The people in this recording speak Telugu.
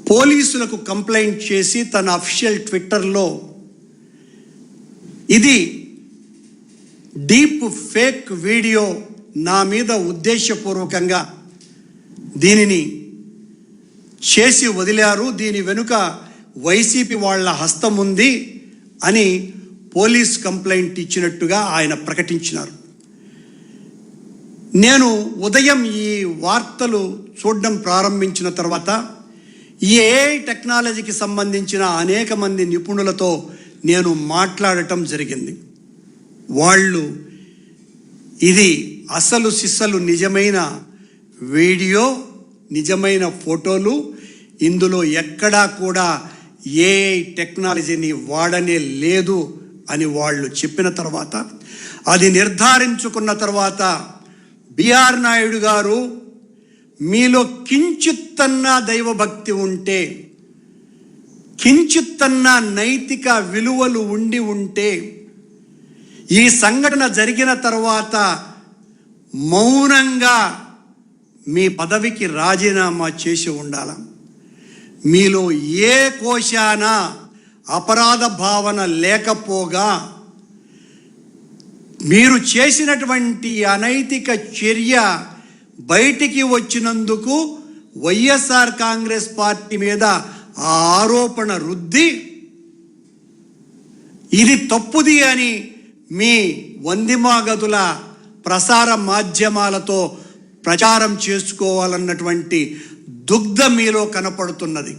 పోలీసులకు కంప్లైంట్ చేసి తన అఫీషియల్ ట్విట్టర్లో ఇది డీప్ ఫేక్ వీడియో, నా మీద ఉద్దేశపూర్వకంగా దీనిని చేసి వదిలారు, దీని వెనుక వైసీపీ వాళ్ళ హస్తం ఉంది అని పోలీస్ కంప్లైంట్ ఇచ్చినట్టుగా ఆయన ప్రకటించినారు. నేను ఉదయం ఈ వార్తలు చూడడం ప్రారంభించిన తర్వాత ఈ ఏఐ టెక్నాలజీకి సంబంధించిన అనేక మంది నిపుణులతో నేను మాట్లాడటం జరిగింది. వాళ్ళు ఇది అసలు సిస్సలు నిజమైన వీడియో, నిజమైన ఫోటోలు, ఇందులో ఎక్కడా కూడా ఏఐ టెక్నాలజీని వాడనే లేదు అని వాళ్ళు చెప్పిన తర్వాత, అది నిర్ధారించుకున్న తర్వాత బిఆర్ నాయుడు గారు, మీలో కించిత్తన్నా దైవభక్తి ఉంటే, కించిత్తన్నా నైతిక విలువలు ఉంటే ఈ సంఘటన జరిగిన తర్వాత మౌనంగా మీ పదవికి రాజీనామా చేసి ఉండాలి. మీలో ఏ కోశాన అపరాధ భావన లేకపోగా మీరు చేసినటువంటి అనైతిక చర్య బయటికి వచ్చినందుకు వైఎస్ఆర్ కాంగ్రెస్ పార్టీ మీద ఆ ఆరోపణ రుద్ది ఇది తప్పుది అని మీ వందిమాగతుల ప్రసార మాధ్యమాలతో ప్రచారం చేసుకోవాలన్నటువంటి దుగ్ధ మీలో కనపడుతున్నది.